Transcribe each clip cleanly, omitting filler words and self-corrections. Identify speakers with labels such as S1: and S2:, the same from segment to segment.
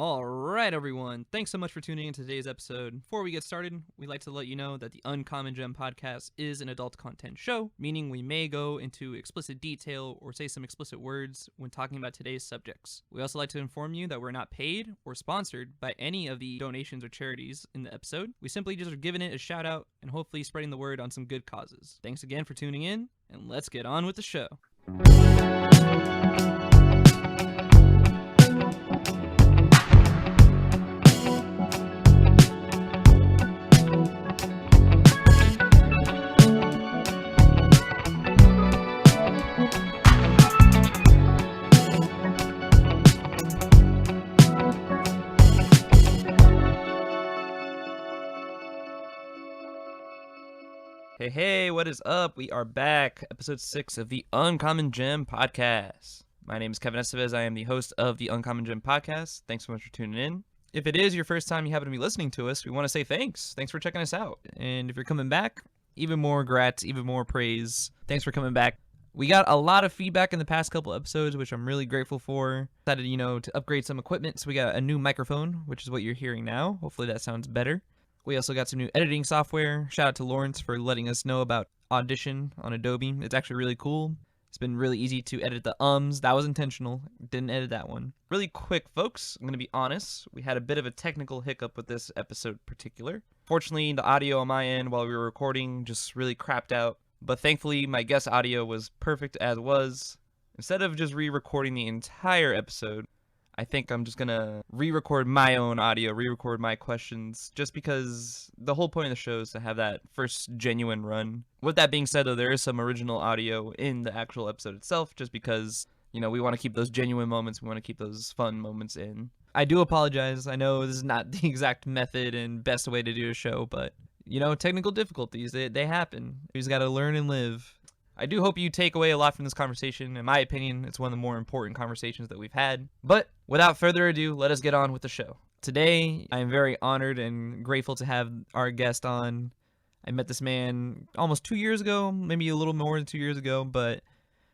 S1: All right, everyone. Thanks so much for tuning in to today's episode. Before we get started, we'd like to let you know that the Uncommon Gem podcast is an adult content show, meaning we may go into explicit detail or say some explicit words when talking about today's subjects. We also like to inform you that we're not paid or sponsored by any of the donations or charities in the episode. We simply just are giving it a shout out and hopefully spreading the word on some good causes. Thanks again for tuning in, and let's get on with the show. Hey, what is up? We are back. Episode 6 of the Uncommon Gem podcast. My name is Kevin Estevez. I am the host of the Uncommon Gem podcast. Thanks so much for tuning in. If it is your first time you happen to be listening to us, we want to say thanks. Thanks for checking us out. And if you're coming back, even more grats, even more praise. Thanks for coming back. We got a lot of feedback in the past couple episodes, which I'm really grateful for. Decided, to upgrade some equipment. So we got a new microphone, which is what you're hearing now. Hopefully that sounds better. We also got some new editing software. Shout out to Lawrence for letting us know about Audition on Adobe. It's actually really cool. It's been really easy to edit the ums. That was intentional. Didn't edit that one. Really quick, folks. I'm going to be honest. We had a bit of a technical hiccup with this episode in particular. Fortunately, the audio on my end while we were recording just really crapped out. But thankfully, my guest audio was perfect as was. Instead of just re-recording the entire episode, I think I'm just going to re-record my own audio, re-record my questions, just because the whole point of the show is to have that first genuine run. With that being said, though, there is some original audio in the actual episode itself, just because, we want to keep those genuine moments. We want to keep those fun moments in. I do apologize. I know this is not the exact method and best way to do a show, but, technical difficulties, they happen. You just got to learn and live. I do hope you take away a lot from this conversation. In my opinion, it's one of the more important conversations that we've had. But without further ado, let us get on with the show. Today, I am very honored and grateful to have our guest on. I met this man almost 2 years ago, maybe a little more than 2 years ago, but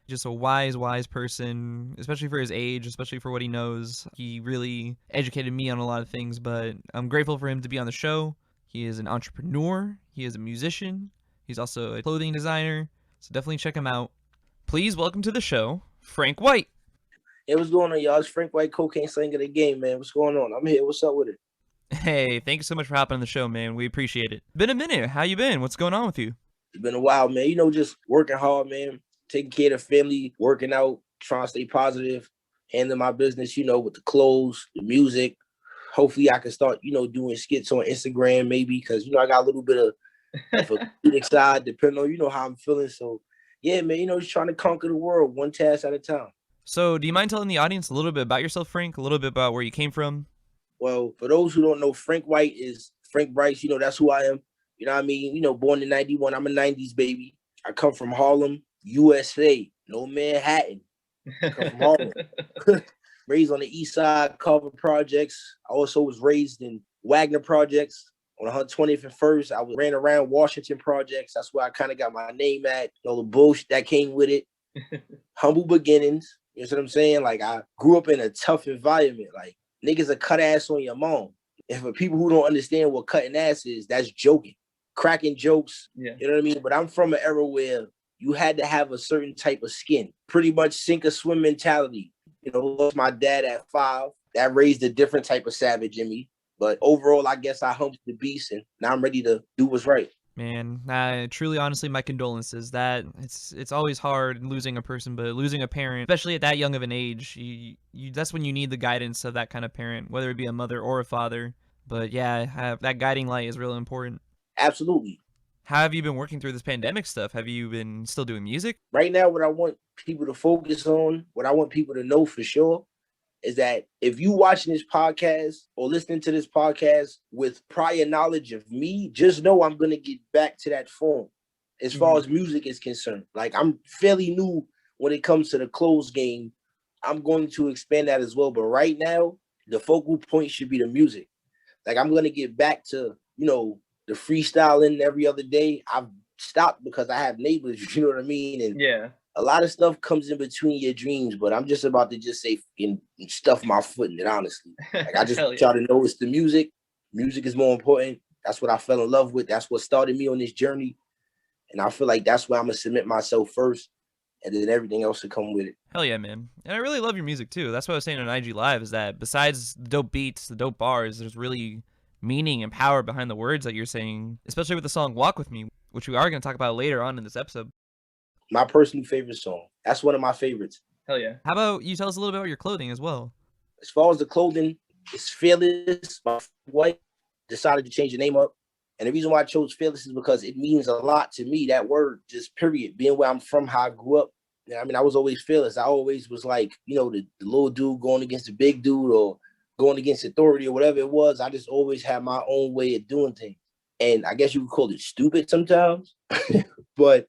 S1: just a wise person, especially for his age, especially for what he knows. He really educated me on a lot of things, but I'm grateful for him to be on the show. He is an entrepreneur. He is a musician. He's also a clothing designer. So definitely check him out. Please welcome to the show, Frank White.
S2: Hey, what's going on, y'all? It's Frank White, cocaine slang of the game, man. What's going on? I'm here. What's up with it?
S1: Hey, thank you so much for hopping on the show, man. We appreciate it. Been a minute. How you been? What's going on with you?
S2: It's been a while, man. Just working hard, man. Taking care of the family, working out, trying to stay positive, handling my business, with the clothes, the music. Hopefully I can start, doing skits on Instagram maybe, because, I got a little bit of a comedic side, depending on, how I'm feeling. So, yeah, man, just trying to conquer the world one task at a time.
S1: So, do you mind telling the audience a little bit about yourself, Frank? A little bit about where you came from?
S2: Well, for those who don't know, Frank White is Frank Bryce. That's who I am. You know what I mean? Born in 91. I'm a 90s baby. I come from Harlem, USA. No Manhattan. I come from Harlem. Raised on the East Side, Carver Projects. I also was raised in Wagner Projects. On 120th and 1st, I ran around Washington Projects. That's where I kind of got my name at. The bullshit that came with it. Humble beginnings. You know what I'm saying? Like, I grew up in a tough environment. Like, niggas will cut ass on your mom. And for people who don't understand what cutting ass is, that's joking. Cracking jokes.
S1: Yeah.
S2: You know what I mean? But I'm from an era where you had to have a certain type of skin. Pretty much sink or swim mentality. Lost my dad at 5. That raised a different type of savage in me. But overall, I guess I humped the beast, and now I'm ready to do what's right.
S1: Man, truly, honestly, my condolences. That it's always hard losing a person, but losing a parent, especially at that young of an age, that's when you need the guidance of that kind of parent, whether it be a mother or a father. But yeah, that guiding light is really important.
S2: Absolutely.
S1: How have you been working through this pandemic stuff? Have you been still doing music?
S2: Right now, what I want people to focus on, what I want people to know for sure, is that if you watching this podcast or listening to this podcast with prior knowledge of me, just know I'm going to get back to that form as far as music is concerned. Like, I'm fairly new when it comes to the clothes game. I'm going to expand that as well. But right now, the focal point should be the music. Like, I'm going to get back to, the freestyling every other day. I've stopped because I have neighbors, you know what I mean? And
S1: yeah,
S2: a lot of stuff comes in between your dreams, but I'm just about to just say fucking stuff my foot in it, honestly. Like I just want y'all to know it's the music. Music is more important. That's what I fell in love with. That's what started me on this journey. And I feel like that's where I'm gonna submit myself first, and then everything else will come with it.
S1: Hell yeah, man. And I really love your music too. That's what I was saying on IG Live, is that besides the dope beats, the dope bars, there's really meaning and power behind the words that you're saying, especially with the song Walk With Me, which we are going to talk about later on in this episode.
S2: My personal favorite song. That's one of my favorites.
S1: Hell yeah. How about you tell us a little bit about your clothing as well?
S2: As far as the clothing, it's Fearless. My wife decided to change the name up. And the reason why I chose Fearless is because it means a lot to me, that word, just period. Being where I'm from, how I grew up. I mean, I was always fearless. I always was like, you know, the little dude going against the big dude or going against authority or whatever it was. I just always had my own way of doing things. And I guess you would call it stupid sometimes, but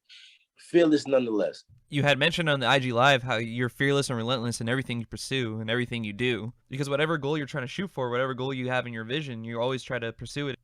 S2: fearless nonetheless.
S1: You had mentioned on the IG Live how you're fearless and relentless in everything you pursue and everything you do. Because whatever goal you're trying to shoot for, whatever goal you have in your vision, you always try to pursue it.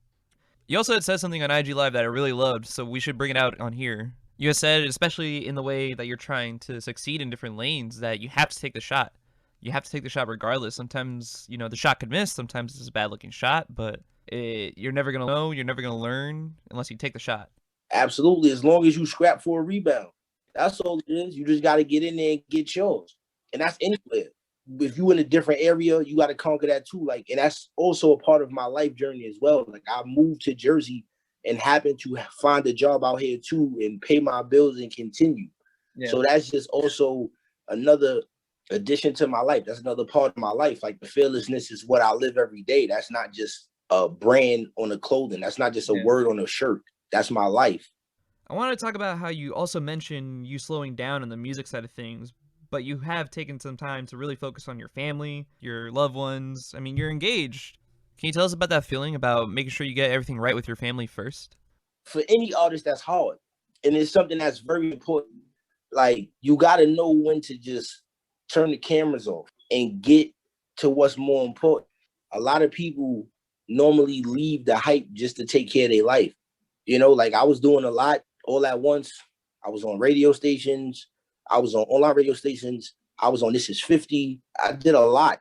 S1: You also had said something on IG Live that I really loved, so we should bring it out on here. You had said, especially in the way that you're trying to succeed in different lanes, that you have to take the shot. You have to take the shot regardless. Sometimes, you know, the shot could miss. Sometimes it's a bad-looking shot, but you're never going to know. You're never going to learn unless you take the shot.
S2: Absolutely. As long as you scrap for a rebound. That's all it is. You just got to get in there and get yours. And that's anywhere. If you in a different area, you got to conquer that too. Like, and that's also a part of my life journey as well. Like, I moved to Jersey and happened to find a job out here too and pay my bills and continue. Yeah. So that's just also another addition to my life. That's another part of my life. Like, the fearlessness is what I live every day. That's not just a brand on the clothing. That's not just a word on a shirt. That's my life.
S1: I want to talk about how you also mentioned you slowing down on the music side of things, but you have taken some time to really focus on your family, your loved ones. I mean, you're engaged. Can you tell us about that feeling about making sure you get everything right with your family first?
S2: For any artist, that's hard. And it's something that's very important. Like, you got to know when to just turn the cameras off and get to what's more important. A lot of people normally leave the hype just to take care of their life. You know, like, I was doing a lot all at once. I was on radio stations. I was on online radio stations. I was on This Is 50. I did a lot.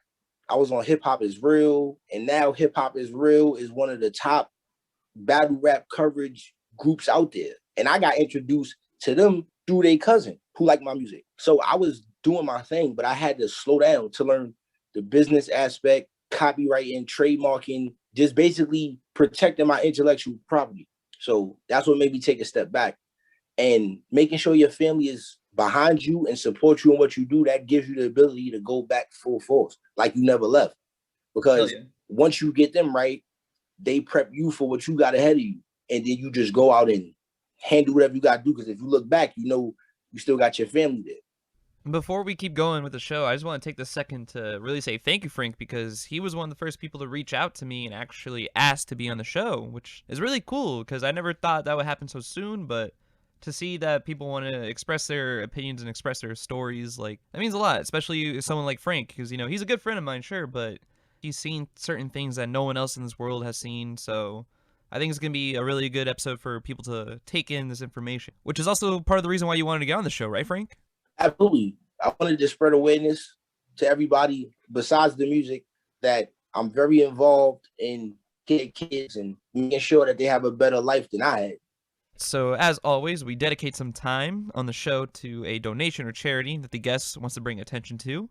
S2: I was on Hip Hop Is Real. And now Hip Hop Is Real is one of the top battle rap coverage groups out there. And I got introduced to them through their cousin who liked my music. So I was doing my thing, but I had to slow down to learn the business aspect, copywriting, trademarking, just basically protecting my intellectual property. So that's what made me take a step back. And making sure your family is behind you and support you in what you do, that gives you the ability to go back full force, like you never left. Because once you get them right, they prep you for what you got ahead of you. And then you just go out and handle whatever you got to do. Because if you look back, you know you still got your family there.
S1: Before we keep going with the show, I just want to take this second to really say thank you, Frank, because he was one of the first people to reach out to me and actually ask to be on the show, which is really cool because I never thought that would happen so soon, but to see that people want to express their opinions and express their stories, like, that means a lot, especially someone like Frank, because, you know, he's a good friend of mine, sure, but he's seen certain things that no one else in this world has seen, so I think it's going to be a really good episode for people to take in this information, which is also part of the reason why you wanted to get on the show, right, Frank?
S2: Absolutely. I wanted to spread awareness to everybody besides the music that I'm very involved in kids and making sure that they have a better life than I had.
S1: So as always, we dedicate some time on the show to a donation or charity that the guest wants to bring attention to.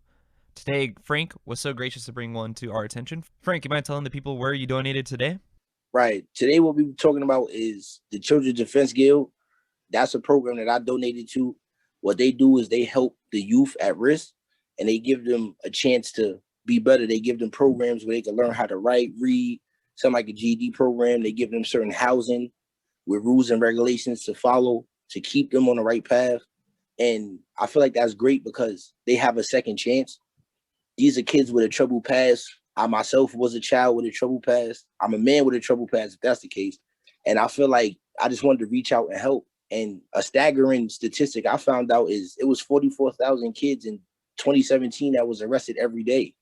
S1: Today, Frank was so gracious to bring one to our attention. Frank, you mind telling the people where you donated today?
S2: Right. Today, what we're talking about is the Children's Defense Guild. That's a program that I donated to. What they do is they help the youth at risk and they give them a chance to be better. They give them programs where they can learn how to write, read, something like a GED program. They give them certain housing with rules and regulations to follow to keep them on the right path. And I feel like that's great because they have a second chance. These are kids with a troubled past. I myself was a child with a troubled past. I'm a man with a troubled past, if that's the case. And I feel like I just wanted to reach out and help. And a staggering statistic I found out is it was 44,000 kids in 2017 that was arrested every day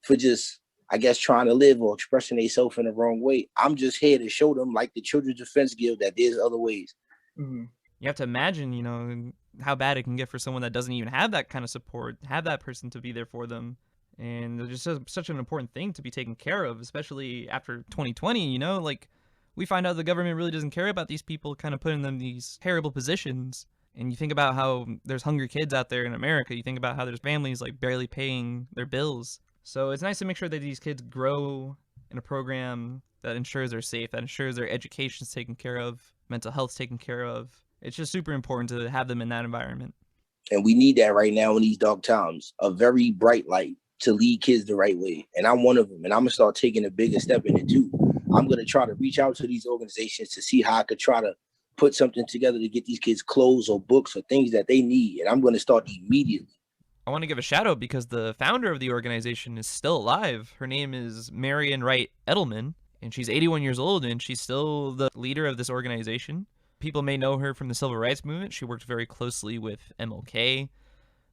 S2: for just, I guess, trying to live or expressing themselves in the wrong way. I'm just here to show them, like the Children's Defense Guild, that there's other ways.
S1: Mm-hmm. You have to imagine, you know, how bad it can get for someone that doesn't even have that kind of support, have that person to be there for them. And it's just such an important thing to be taken care of, especially after 2020, you know? Like, we find out the government really doesn't care about these people, kind of putting them in these terrible positions. And you think about how there's hungry kids out there in America. You think about how there's families like barely paying their bills. So it's nice to make sure that these kids grow in a program that ensures they're safe, that ensures their education's taken care of, mental health's taken care of. It's just super important to have them in that environment.
S2: And we need that right now in these dark times, a very bright light to lead kids the right way. And I'm one of them. And I'm going to start taking a bigger step in it too. I'm going to try to reach out to these organizations to see how I could try to put something together to get these kids clothes or books or things that they need. And I'm going to start immediately.
S1: I want to give a shout out because the founder of the organization is still alive. Her name is Marian Wright Edelman, and she's 81 years old, and she's still the leader of this organization. People may know her from the civil rights movement. She worked very closely with MLK.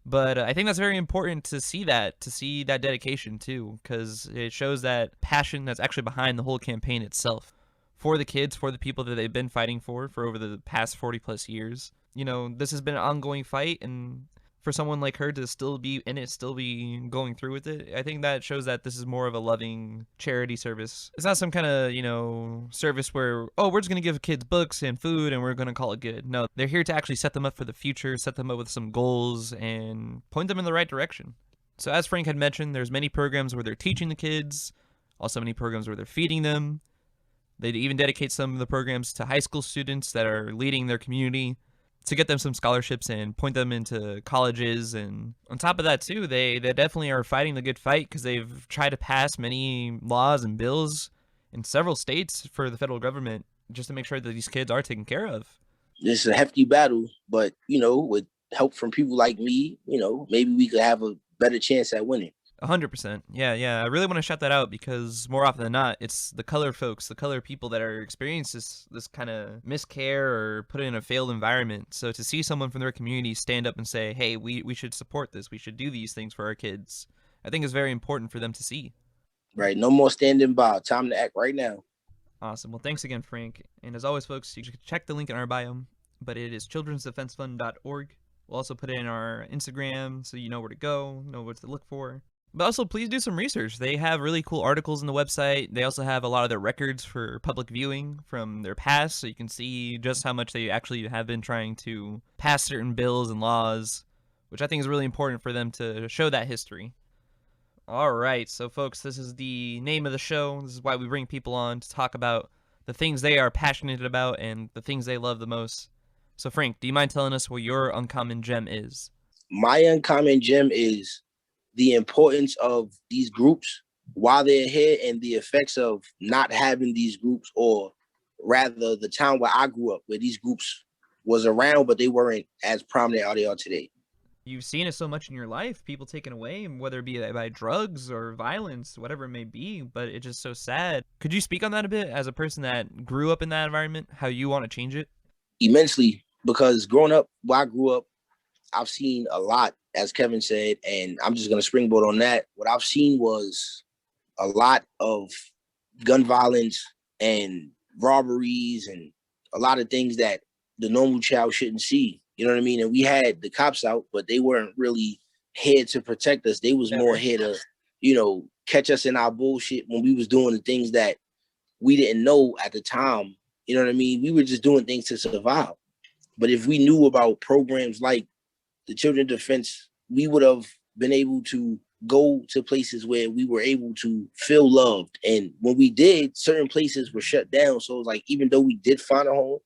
S1: But I think that's very important to see that dedication too, because it shows that passion that's actually behind the whole campaign itself. For the kids, for the people that they've been fighting for over the past 40 plus years. You know, this has been an ongoing fight, and for someone like her to still be in it, still be going through with it, I think that shows that this is more of a loving charity service. It's not some kind of, you know, service where, oh, we're just going to give kids books and food and we're going to call it good. No, they're here to actually set them up for the future, set them up with some goals and point them in the right direction. So as Frank had mentioned, there's many programs where they're teaching the kids, also many programs where they're feeding them. They even dedicate some of the programs to high school students that are leading their community to get them some scholarships and point them into colleges. And on top of that too, they definitely are fighting the good fight because they've tried to pass many laws and bills in several states for the federal government just to make sure that these kids are taken care of.
S2: It's a hefty battle, but, you know, with help from people like me, you know, maybe we could have a better chance at winning.
S1: 100%. Yeah. I really want to shout that out because more often than not, it's the color folks, the color people that are experiencing this kind of miscare or put in a failed environment. So to see someone from their community stand up and say, hey, we should support this, we should do these things for our kids, I think is very important for them to see.
S2: Right. No more standing by. Time to act right now.
S1: Awesome. Well, thanks again, Frank. And as always, folks, you can check the link in our bio, but it is childrensdefensefund.org. We'll also put it in our Instagram so you know where to go, know what to look for. But also, please do some research. They have really cool articles on the website. They also have a lot of their records for public viewing from their past, so you can see just how much they actually have been trying to pass certain bills and laws, which I think is really important for them to show that history. All right, so folks, this is the name of the show. This is why we bring people on to talk about the things they are passionate about and the things they love the most. So, Frank, do you mind telling us what your uncommon gem is?
S2: My uncommon gem is the importance of these groups while they're here and the effects of not having these groups, or rather the town where I grew up, where these groups was around, but they weren't as prominent as they are today.
S1: You've seen it so much in your life, people taken away, whether it be by drugs or violence, whatever it may be, but it's just so sad. Could you speak on that a bit as a person that grew up in that environment, how you want to change it?
S2: Immensely, because growing up where I grew up, I've seen a lot, as Kevin said, and I'm just going to springboard on that. What I've seen was a lot of gun violence and robberies and a lot of things that the normal child shouldn't see. You know what I mean? And we had the cops out, but they weren't really here to protect us. They was more here to, you know, catch us in our bullshit when we was doing the things that we didn't know at the time. You know what I mean? We were just doing things to survive. But if we knew about programs like the Children's Defense, we would have been able to go to places where we were able to feel loved. And when we did, certain places were shut down. So it was like, even though we did find a home,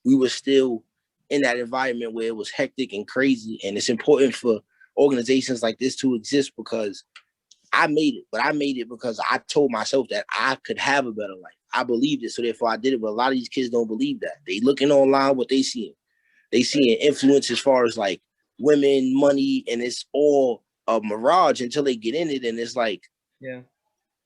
S2: we were still in that environment where it was hectic and crazy. And it's important for organizations like this to exist because I made it, but I made it because I told myself that I could have a better life. I believed it, so therefore I did it. But a lot of these kids don't believe that. They looking online, what they seeing. They seeing influence as far as like women, money, and it's all a mirage until they get in it. And it's like,
S1: yeah,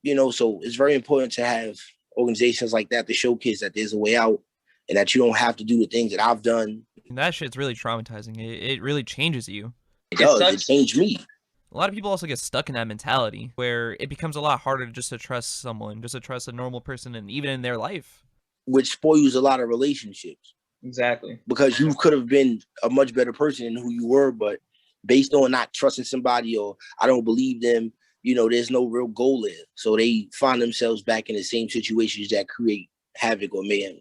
S2: you know, so it's very important to have organizations like that to show kids that there's a way out and that you don't have to do the things that I've done.
S1: And that shit's really traumatizing. It really changes you.
S2: It does. It changed me.
S1: A lot of people also get stuck in that mentality where it becomes a lot harder just to trust someone, just to trust a normal person, and even in their life.
S2: Which spoils a lot of relationships.
S3: Exactly.
S2: Because you could have been a much better person than who you were, but based on not trusting somebody or I don't believe them, there's no real goal there. So they find themselves back in the same situations that create havoc or mayhem.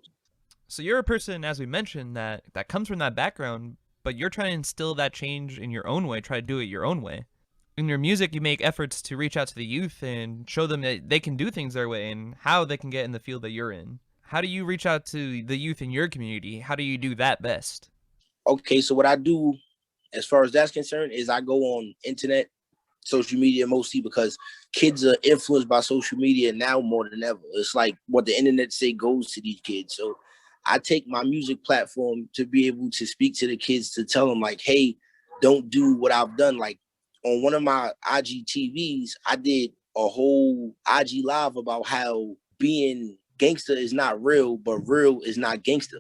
S1: So you're a person, as we mentioned, that comes from that background, but you're trying to instill that change in your own way, try to do it your own way. In your music, you make efforts to reach out to the youth and show them that they can do things their way and how they can get in the field that you're in. How do you reach out to the youth in your community? How do you do that best?
S2: Okay, so what I do as far as that's concerned is I go on internet, social media mostly, because kids are influenced by social media now more than ever. It's like what the internet say goes to these kids. So I take my music platform to be able to speak to the kids, to tell them like, hey, don't do what I've done. Like on one of my IGTVs, I did a whole IG live about how being gangster is not real, but real is not gangster.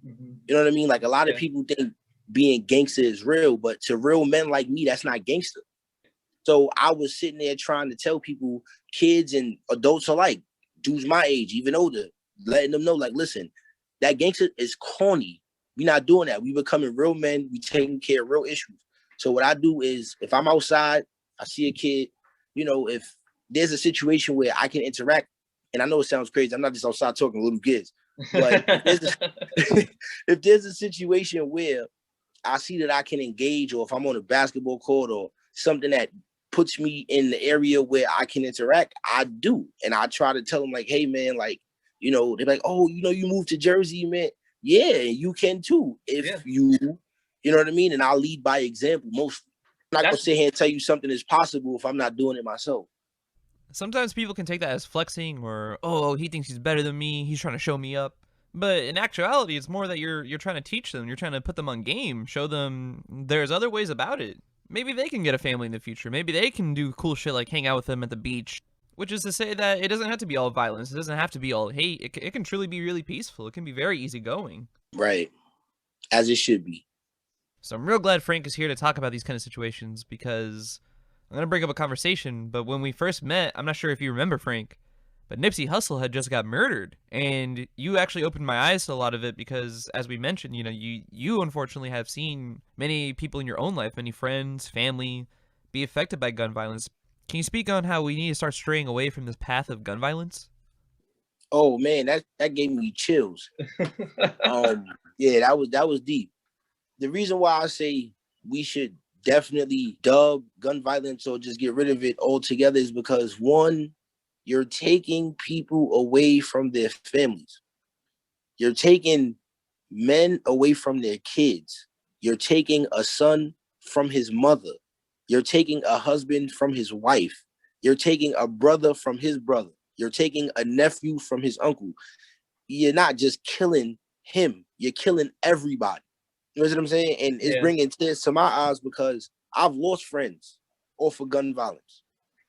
S3: Mm-hmm.
S2: You know what I mean? Like a lot of people think being gangster is real, but to real men like me, that's not gangster. So I was sitting there trying to tell people, kids and adults alike, dudes my age, even older, letting them know, like, listen, that gangster is corny. We're not doing that. We becoming real men. We taking care of real issues. So what I do is, if I'm outside, I see a kid, if there's a situation where I can interact, and I know it sounds crazy, I'm not just outside talking to little kids, but if there's a situation where I see that I can engage, or if I'm on a basketball court or something that puts me in the area where I can interact, I do. And I try to tell them like, hey man, like, they're like, oh, you moved to Jersey, man. Yeah, you can too. If you know what I mean? And I'll lead by example mostly. I'm not going to sit here and tell you something is possible if I'm not doing it myself.
S1: Sometimes people can take that as flexing or, oh, he thinks he's better than me. He's trying to show me up. But in actuality, it's more that you're trying to teach them. You're trying to put them on game, show them there's other ways about it. Maybe they can get a family in the future. Maybe they can do cool shit like hang out with them at the beach. Which is to say that it doesn't have to be all violence. It doesn't have to be all hate. It can truly be really peaceful. It can be very easygoing.
S2: Right. As it should be.
S1: So I'm real glad Frank is here to talk about these kind of situations, because I'm going to bring up a conversation, but when we first met, I'm not sure if you remember, Frank, but Nipsey Hussle had just got murdered, and you actually opened my eyes to a lot of it because, as we mentioned, you unfortunately have seen many people in your own life, many friends, family, be affected by gun violence. Can you speak on how we need to start straying away from this path of gun violence?
S2: Oh man, that gave me chills. Yeah, that was deep. The reason why I say we should definitely dub gun violence or just get rid of it altogether is because, one, you're taking people away from their families. You're taking men away from their kids. You're taking a son from his mother. You're taking a husband from his wife. You're taking a brother from his brother. You're taking a nephew from his uncle. You're not just killing him. You're killing everybody. You know what I'm saying? And it's bringing tears to my eyes because I've lost friends off of gun violence.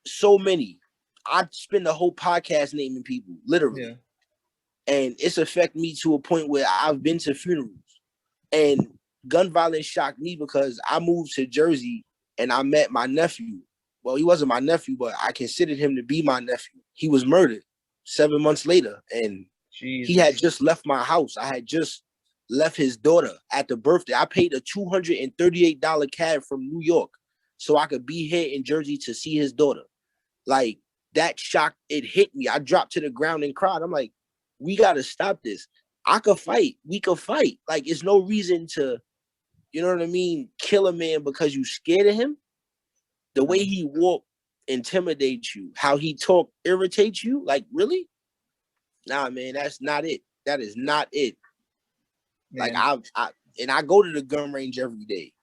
S2: So many. I spend the whole podcast naming people, literally. Yeah. And it's affected me to a point where I've been to funerals. And gun violence shocked me because I moved to Jersey and I met my nephew. Well, he wasn't my nephew, but I considered him to be my nephew. He was murdered 7 months later. And he had just left my house. I had just left his daughter at the birthday. I paid a $238 cab from New York so I could be here in Jersey to see his daughter. Like, that shock, it hit me. I dropped to the ground and cried. I'm like, we got to stop this. I could fight. We could fight. Like, it's no reason to, you know what I mean, kill a man because you scared of him. The way he walked intimidates you. How he talk irritates you. Like, really? Nah, man, that's not it. That is not it. Man. Like, I go to the gun range every day.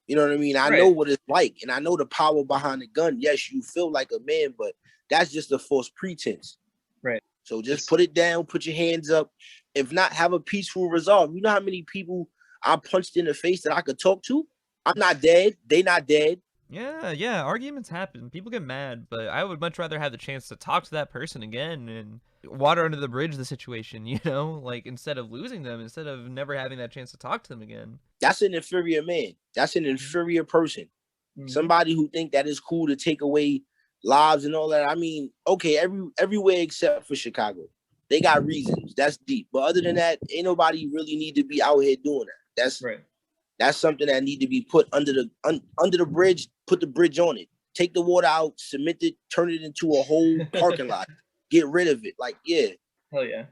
S2: You know what I mean? I know what it's like, and I know the power behind the gun. Yes, you feel like a man, but that's just a false pretense.
S3: Right.
S2: So just put it down, put your hands up. If not, have a peaceful resolve. You know how many people I punched in the face that I could talk to? I'm not dead. They not dead.
S1: Yeah. Arguments happen. People get mad, but I would much rather have the chance to talk to that person again and water under the bridge the situation, like instead of losing them, instead of never having that chance to talk to them again.
S2: That's an inferior man. That's an inferior person. Mm-hmm. Somebody who think that it's cool to take away lives and all that. I mean, okay, everywhere except for Chicago. they got reasons. That's deep. But other than that, ain't nobody really need to be out here doing that. That's
S1: right.
S2: That's something that need to be put under the bridge. Put the bridge on it. Take the water out, cement it, turn it into a whole parking lot. Get rid of it. Like, yeah.
S1: Hell yeah.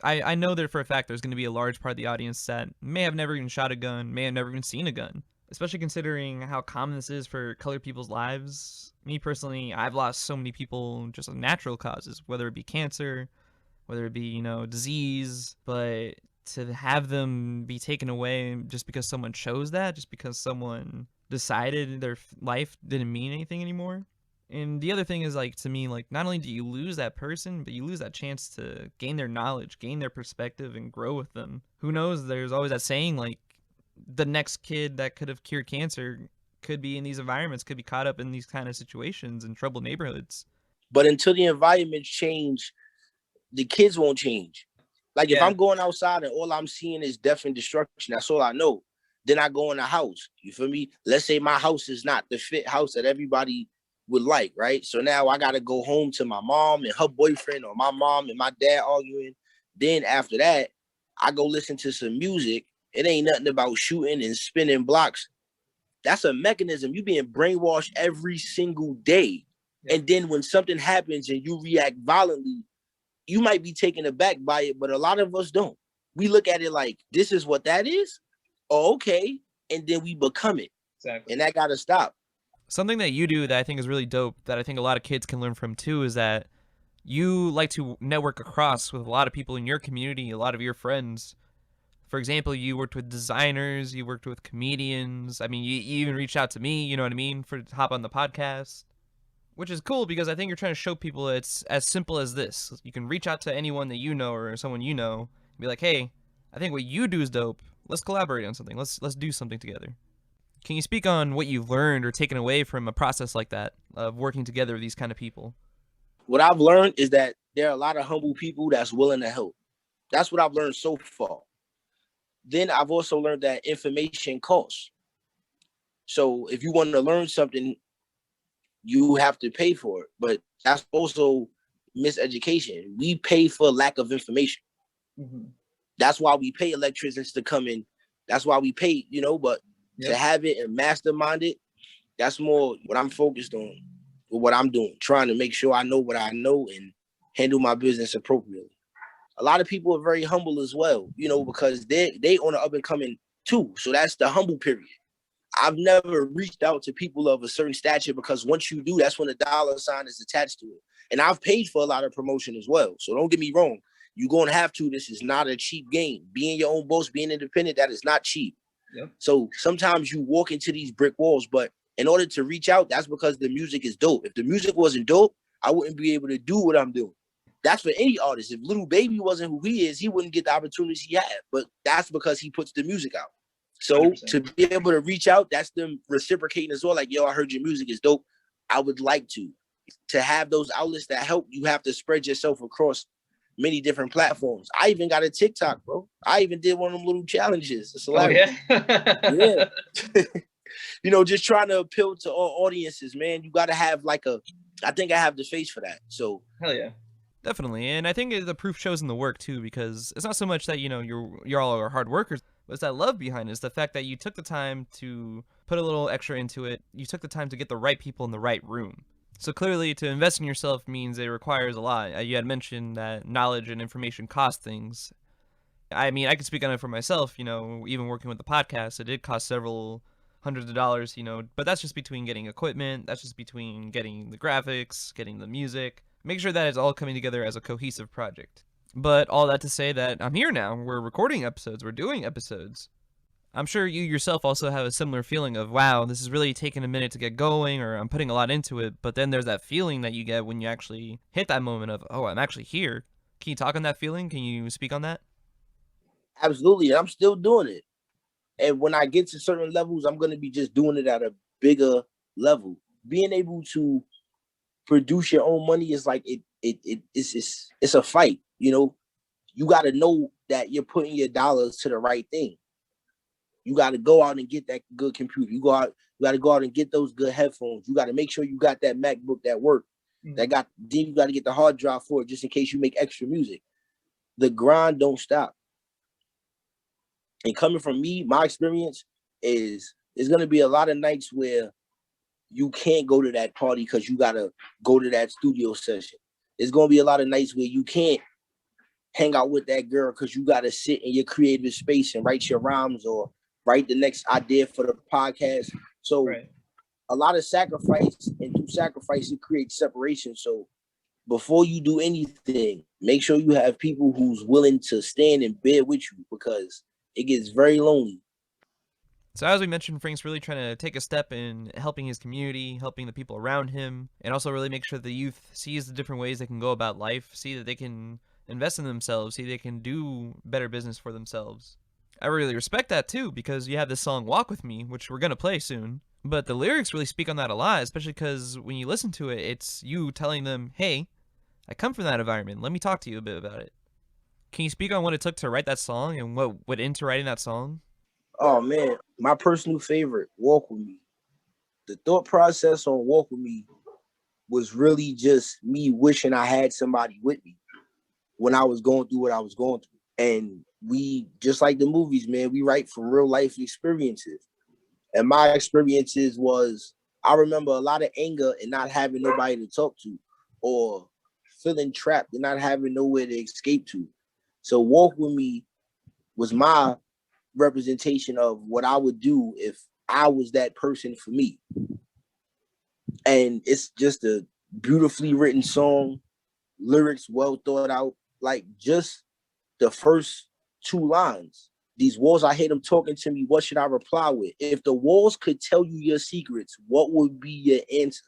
S1: I know that for a fact there's going to be a large part of the audience that may have never even shot a gun, may have never even seen a gun, especially considering how common this is for colored people's lives. Me personally, I've lost so many people just on natural causes, whether it be cancer, whether it be, you know, disease, but to have them be taken away just because someone chose that, just because someone decided their life didn't mean anything anymore. And the other thing is, like, to me, like, not only do you lose that person, but you lose that chance to gain their knowledge, gain their perspective, and grow with them. Who knows? There's always that saying, like, the next kid that could have cured cancer could be in these environments, could be caught up in these kind of situations in troubled neighborhoods.
S2: But until the environments change, the kids won't change. Like, if I'm going outside and all I'm seeing is death and destruction, that's all I know. Then I go in the house. You feel me? Let's say my house is not the fit house that everybody would like, right? So now I got to go home to my mom and her boyfriend, or my mom and my dad arguing. Then after that, I go listen to some music. It ain't nothing about shooting and spinning blocks. That's a mechanism. You being brainwashed every single day. Yeah. And then when something happens and you react violently, you might be taken aback by it, but a lot of us don't. We look at it like, this is what that is? Oh, okay. And then we become it. Exactly. And that got to stop.
S1: Something that you do that I think is really dope, that I think a lot of kids can learn from too, is that you like to network across with a lot of people in your community, a lot of your friends. For example, you worked with designers, you worked with comedians. I mean, you even reached out to me, you know what I mean, to hop on the podcast, which is cool because I think you're trying to show people it's as simple as this. You can reach out to anyone that you know or someone you know and be like, hey, I think what you do is dope. Let's collaborate on something. Let's do something together. Can you speak on what you've learned or taken away from a process like that of working together with these kind of people?
S2: What I've learned is that there are a lot of humble people that's willing to help. That's what I've learned so far. Then I've also learned that information costs. So if you want to learn something, you have to pay for it. But that's also miseducation. We pay for lack of information. Mm-hmm. That's why we pay electricians to come in. That's why we pay, you know, but to have it and mastermind it, that's more what I'm focused on, or what I'm doing, trying to make sure I know what I know and handle my business appropriately. A lot of people are very humble as well, you know, because they on the up and coming too. So that's the humble period. I've never reached out to people of a certain stature, because once you do, that's when the dollar sign is attached to it. And I've paid for a lot of promotion as well. So don't get me wrong. You're going to have to. This is not a cheap game. Being your own boss, being independent, that is not cheap. Yep. So sometimes you walk into these brick walls, but in order to reach out, that's because the music is dope. If the music wasn't dope, I wouldn't be able to do what I'm doing. That's for any artist. If Lil Baby wasn't who he is, he wouldn't get the opportunities he had. But that's because he puts the music out. So 100%. To be able to reach out, that's them reciprocating as well. Like, yo, I heard your music is dope. I would like to. To have those outlets that help, you have to spread yourself across many different platforms. I even got a TikTok, bro. I even did one of them little challenges. It's hilarious. Oh, yeah. Yeah. You know, just trying to appeal to all audiences, man. You got to have I think I have the face for that. So
S1: hell yeah. Definitely. And I think the proof shows in the work too, because it's not so much that, you know, you're all are hard workers, but it's that love behind it. It's the fact that you took the time to put a little extra into it. You took the time to get the right people in the right room. So clearly, to invest in yourself means it requires a lot. You had mentioned that knowledge and information cost things. I mean, I can speak on it for myself, you know, even working with the podcast, it did cost several hundreds of dollars, you know, but that's just between getting equipment, that's just between getting the graphics, getting the music, make sure that it's all coming together as a cohesive project. But all that to say that I'm here now, we're recording episodes, we're doing episodes. I'm sure you yourself also have a similar feeling of, wow, this is really taking a minute to get going, or I'm putting a lot into it. But then there's that feeling that you get when you actually hit that moment of, oh, I'm actually here. Can you talk on that feeling? Can you speak on that?
S2: Absolutely. I'm still doing it. And when I get to certain levels, I'm going to be just doing it at a bigger level. Being able to produce your own money is like, it's a fight. You know, you got to know that you're putting your dollars to the right thing. You got to go out and get that good computer. You got to go out and get those good headphones. You got to make sure you got that MacBook that work. Mm-hmm. Then you got to get the hard drive for it, just in case you make extra music. the grind don't stop. And coming from me, my experience is there's gonna be a lot of nights where you can't go to that party because you gotta go to that studio session. There's gonna be a lot of nights where you can't hang out with that girl because you gotta sit in your creative space and write your rhymes or write the next idea for the podcast. So a lot of sacrifice, and through sacrifice, it creates separation. So before you do anything, make sure you have people who's willing to stand in bed with you, because it gets very lonely.
S1: So as we mentioned, Frank's really trying to take a step in helping his community, helping the people around him, and also really make sure the youth sees the different ways they can go about life, see that they can invest in themselves, see they can do better business for themselves. I really respect that too, because you have this song Walk With Me, which we're going to play soon, but the lyrics really speak on that a lot, especially because when you listen to it, it's you telling them, hey, I come from that environment, let me talk to you a bit about it. Can you speak on what it took to write that song and what went into writing that song?
S2: Oh man, my personal favorite, Walk With Me. The thought process on Walk With Me was really just me wishing I had somebody with me when I was going through what I was going through. And we, just like the movies, man, we write from real life experiences. And my experiences was, I remember a lot of anger and not having nobody to talk to, or feeling trapped and not having nowhere to escape to. So Walk With Me was my representation of what I would do if I was that person for me. And it's just a beautifully written song, lyrics well thought out. Like just the first two lines, these walls, I hate them talking to me, what should I reply with? If the walls could tell you your secrets, what would be your answer?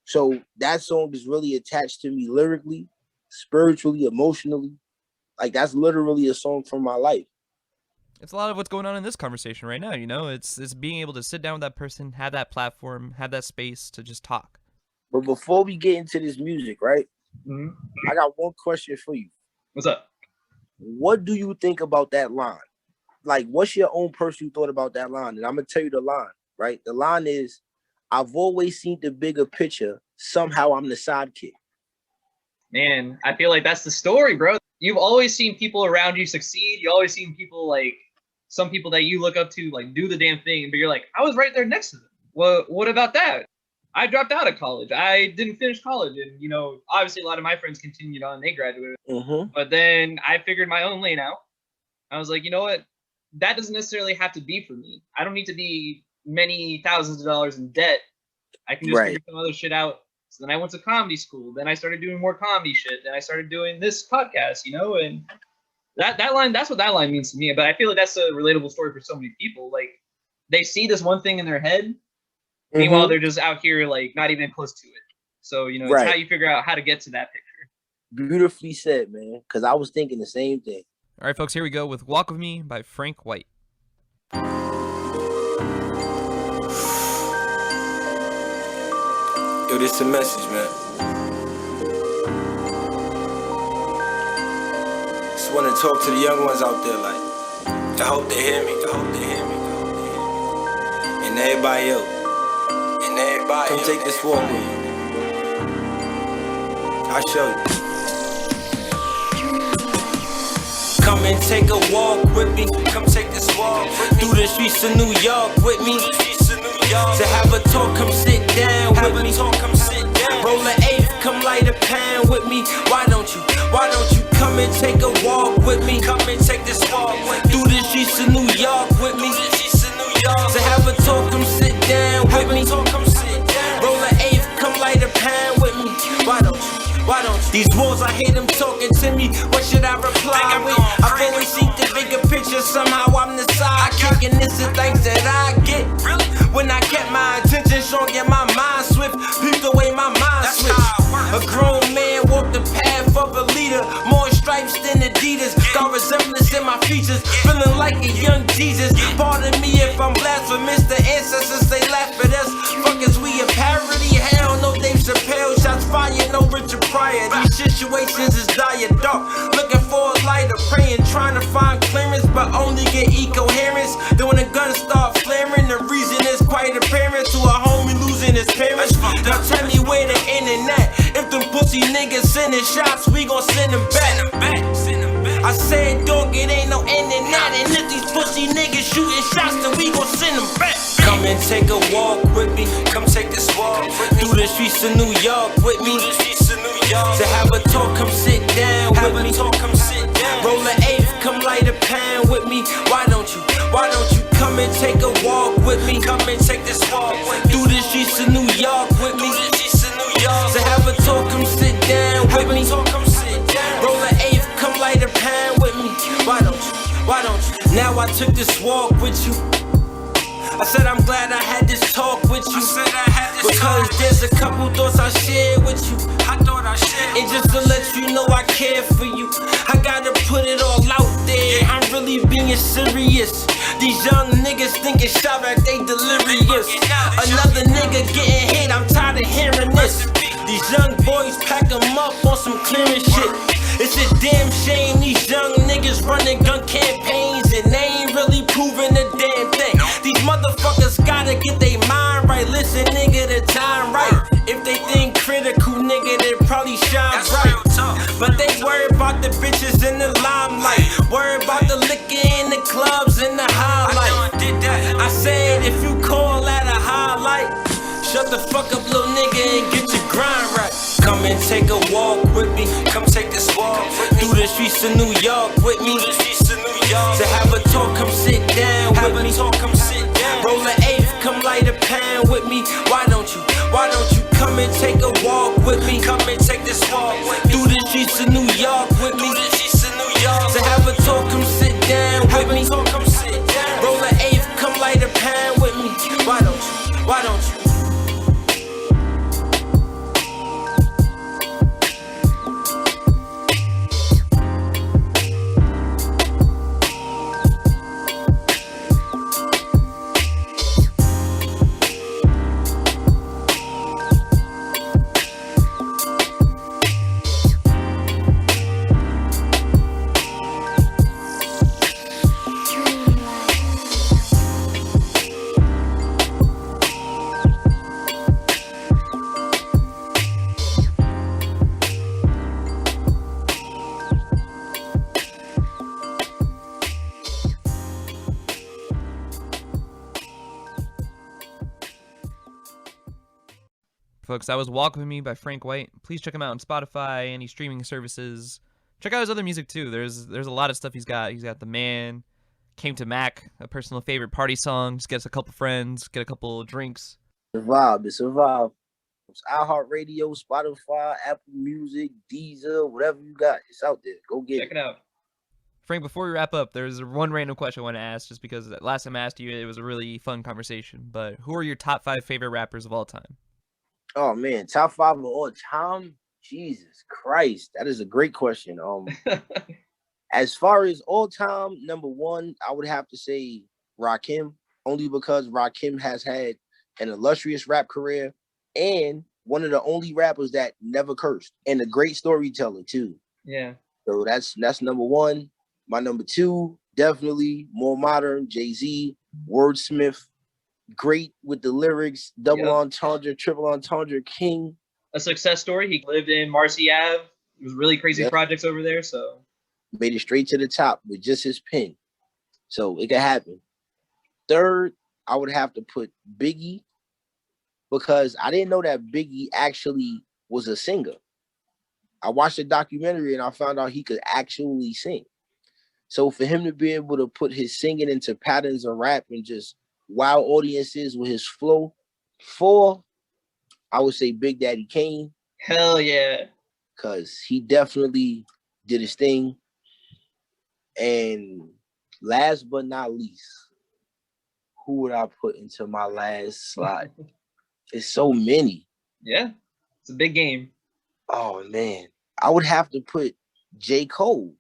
S2: So that song is really attached to me lyrically, spiritually, emotionally. Like that's literally a song from my life.
S1: It's a lot of what's going on in this conversation right now, you know? It's being able to sit down with that person, have that platform, have that space to just talk.
S2: But before we get into this music, right?
S3: Mm-hmm.
S2: I got one question for you.
S3: What's up?
S2: What do you think about that line? Like, what's your own personal thought about that line? And I'm going to tell you the line, right? The line is, I've always seen the bigger picture. Somehow I'm the sidekick.
S3: Man, I feel like that's the story, bro. You've always seen people around you succeed. You always seen people like, some people that you look up to, like, do the damn thing, but you're like, I was right there next to them. Well, what about that? I dropped out of college. I didn't finish college. And, you know, obviously a lot of my friends continued on. They graduated.
S2: Mm-hmm.
S3: But then I figured my own lane out. I was like, you know what? That doesn't necessarily have to be for me. I don't need to be many thousands of dollars in debt. I can just figure some other shit out. So then I went to comedy school. Then I started doing more comedy shit. Then I started doing this podcast, you know, and that line, that's what that line means to me. But I feel like that's a relatable story for so many people. Like, they see this one thing in their head. Meanwhile, they're just out here, like, not even close to it. So, you know, it's how you figure out how to get to that picture.
S2: Beautifully said, man, because I was thinking the same thing.
S1: All right, folks, here we go with Walk With Me by Frank White.
S4: Yo, this a message, man. Just want to talk to the young ones out there, like, I hope they hear me, I hope they hear me, I hope they hear me. And everybody else. Come take this walk with me. I'll show you. Come and take a walk with me. Come take this walk through the streets of New York with me. To have a talk, come sit down with me. Roll an eighth, come light a pound with me. Why don't you come and take a walk with me? Come and take this walk through the streets of New York with me. To have a talk, come sit down with me. Roll an eighth, come light a pound with me. Why don't you? These walls, I hate them talking to me. What should I reply with? I've always seen the bigger picture. Somehow I'm the sidekick, and this is things that I get. When I kept my attention strong and my mind swift, peeped away my mind switch. A grown man walked the path of a leader. More stripes than Adidas. Got resemblance in my features. Feeling like a young Jesus. Pardon me if I'm blasphemous. The ancestors, they laugh at us. Fuck is we a parody? Hell no, Dave Chappelle. Shots fired, no Richard Pryor. These situations is dire dark. Looking for a lighter, praying, trying to find clearance, but only get incoherence. Then when the guns start flaring, the reason is quite apparent to a homie losing his parents. Now tell me where the internet. If them pussy niggas sending shots, we gon' send them back. I said, dog, it ain't no end in that. And if these pussy niggas shooting shots, then we gon' send them back. Come and take a walk with me. Come take this walk through the streets of New York with me. To have a talk, come sit down with me. Roll an eighth, come light a pound with me. Why don't you come and take a walk with me? Come and take this walk through the streets of New York with me. To have a talk, come sit down with me. Roll an eighth, come light a pound with me. Why don't you? Now I took this walk with you. I said I'm glad I had this talk with you. Because there's a couple thoughts I shared with you. And just to let you know I care for you, I gotta put it all out there. I'm really being serious. These young niggas thinking shot at they delirious. Another nigga getting hit, I'm tired of hearing this. These young boys pack them up on some clearing shit. It's a damn shame these young niggas running gun campaigns and they ain't really proving a damn thing. These motherfuckers gotta get their mind right. Listen, nigga, the time right. If they think critical, nigga, they probably shine bright. But they worry about the bitches in the limelight. Worry about the liquor in the clubs and the highlight. I said, if you call that a highlight, shut the fuck up, little nigga, and get your grind right. Come and take a walk with me. Come take this walk through the streets of New York with me. To have a talk, come sit down with me. Roll an eighth, come light a pound with me. Why don't you come and take a walk with me? Come and take this walk through the streets of New York with me. To have a talk, come sit down with me. Roll an eighth, come light a pound with me. Why don't you?
S1: Folks, that was Walk With Me by Frank White. Please check him out on Spotify, any streaming services. Check out his other music too. There's a lot of stuff he's got. He's got The Man, Came to Mac, a personal favorite party song. Just get us a couple friends, get a couple drinks.
S2: It's a vibe. It's iHeartRadio, Spotify, Apple Music, Deezer, whatever you got. It's out there. Go get
S3: Check it out.
S1: Frank, before we wrap up, there's one random question I want to ask, just because last time I asked you, it was a really fun conversation. But who are your top 5 favorite rappers of all time?
S2: Oh man, top 5 of all time? Jesus Christ, that is a great question. As far as all time, number 1, I would have to say Rakim, only because Rakim has had an illustrious rap career and one of the only rappers that never cursed, and a great storyteller too.
S3: Yeah.
S2: So that's number 1. My number 2, definitely more modern, Jay-Z, wordsmith, great with the lyrics, double entendre, triple entendre, king.
S3: A success story. He lived in Marcy Ave. It was really crazy projects over there. So
S2: made it straight to the top with just his pen. So it could happen. 3rd, I would have to put Biggie, because I didn't know that Biggie actually was a singer. I watched a documentary and I found out he could actually sing. So for him to be able to put his singing into patterns of rap and just wow audiences with his flow. 4, I would say Big Daddy Kane.
S3: Hell yeah.
S2: Because he definitely did his thing. And last but not least, who would I put into my last slot? It's so many.
S3: Yeah, it's a big game.
S2: Oh, man. I would have to put J. Cole.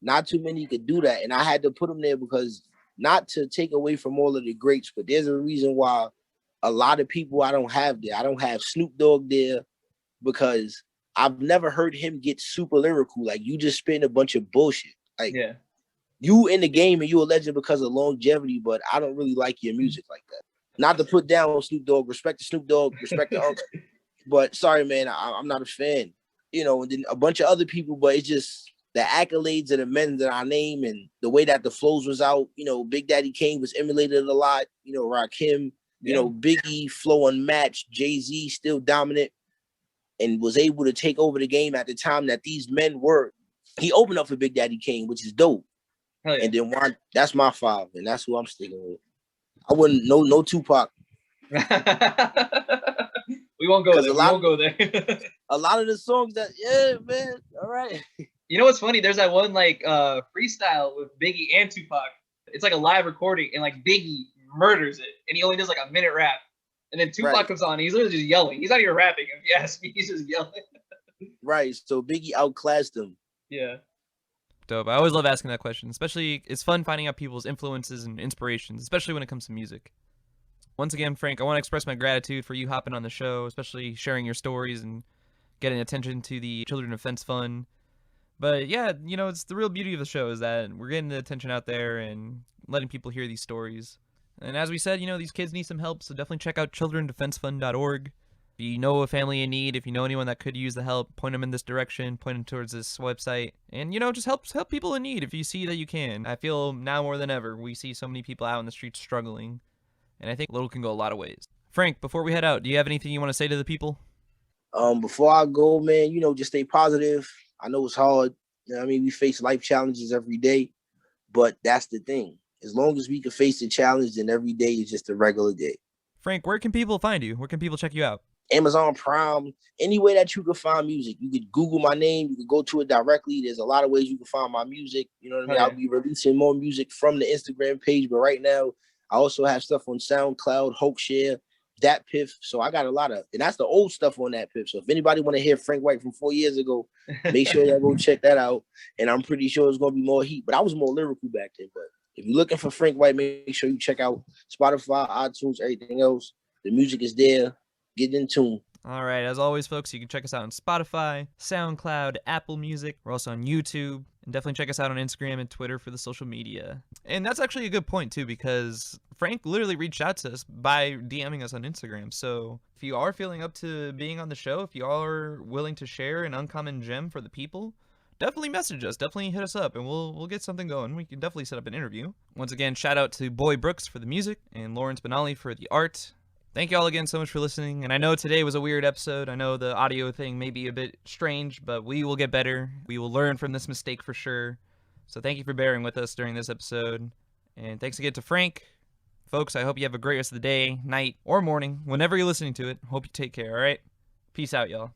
S2: Not too many could do that. And I had to put him there because, not to take away from all of the greats, but there's a reason why a lot of people I don't have there. I don't have Snoop Dogg there because I've never heard him get super lyrical. Like, you just spitting a bunch of bullshit. Like,
S3: yeah,
S2: you in the game and you a legend because of longevity, but I don't really like your music like that. Not to put down Snoop Dogg, respect to Snoop Dogg, respect to Uncle, but sorry, man, I'm not a fan. You know, and then a bunch of other people, but it's just, the accolades of the men that I name and the way that the flows was out, Big Daddy Kane was emulated a lot, Rakim, Biggie, flow unmatched, Jay-Z still dominant and was able to take over the game at the time that these men were. He opened up for Big Daddy Kane, which is dope.
S3: Hell yeah.
S2: And then that's my 5, and that's who I'm sticking with. I wouldn't no Tupac.
S3: We won't go there. We won't go there.
S2: A lot of the songs man, all right.
S3: You know what's funny? There's that one like freestyle with Biggie and Tupac. It's like a live recording, and like Biggie murders it, and he only does like a minute rap, and then Tupac comes on. And he's literally just yelling. He's not even rapping. If you ask me, he's just yelling.
S2: Right. So Biggie outclassed him.
S3: Yeah.
S1: Dope. I always love asking that question. Especially, it's fun finding out people's influences and inspirations, especially when it comes to music. Once again, Frank, I want to express my gratitude for you hopping on the show, especially sharing your stories and getting attention to the Children Defense Fund. But yeah, it's the real beauty of the show is that we're getting the attention out there and letting people hear these stories. And as we said, these kids need some help, so definitely check out childrendefensefund.org. If you know a family in need, if you know anyone that could use the help, point them in this direction, point them towards this website, and just help people in need if you see that you can. I feel now more than ever, we see so many people out in the streets struggling, and I think little can go a lot of ways. Frank, before we head out, do you have anything you want to say to the people?
S2: Before I go, man, just stay positive. I know it's hard. We face life challenges every day, but that's the thing. As long as we can face the challenge, then every day is just a regular day.
S1: Frank, where can people find you? Where can people check you out?
S2: Amazon Prime, any way that you can find music. You could Google my name. You could go to it directly. There's a lot of ways you can find my music. You know what I mean?
S3: Okay.
S2: I'll be releasing more music from the Instagram page, but right now I also have stuff on SoundCloud, Hoaxshare, Dat Piff. So I got a lot of, and that's the old stuff on Dat Piff. So if anybody want to hear Frank White from 4 years ago, make sure y'all go check that out. And I'm pretty sure it's going to be more heat, but I was more lyrical back then. But if you're looking for Frank White, make sure you check out Spotify, iTunes, everything else. The music is there. Get in tune.
S1: All right, as always, folks, you can check us out on Spotify, SoundCloud, Apple Music. We're also on YouTube. And definitely check us out on Instagram and Twitter for the social media. And that's actually a good point, too, because Frank literally reached out to us by DMing us on Instagram. So if you are feeling up to being on the show, if you are willing to share an uncommon gem for the people, definitely message us. Definitely hit us up, and we'll get something going. We can definitely set up an interview. Once again, shout out to Boy Brooks for the music and Lawrence Benali for the art. Thank you all again so much for listening, and I know today was a weird episode. I know the audio thing may be a bit strange, but we will get better. We will learn from this mistake for sure. So thank you for bearing with us during this episode, and thanks again to Frank. Folks, I hope you have a great rest of the day, night, or morning, whenever you're listening to it. Hope you take care, all right? Peace out, y'all.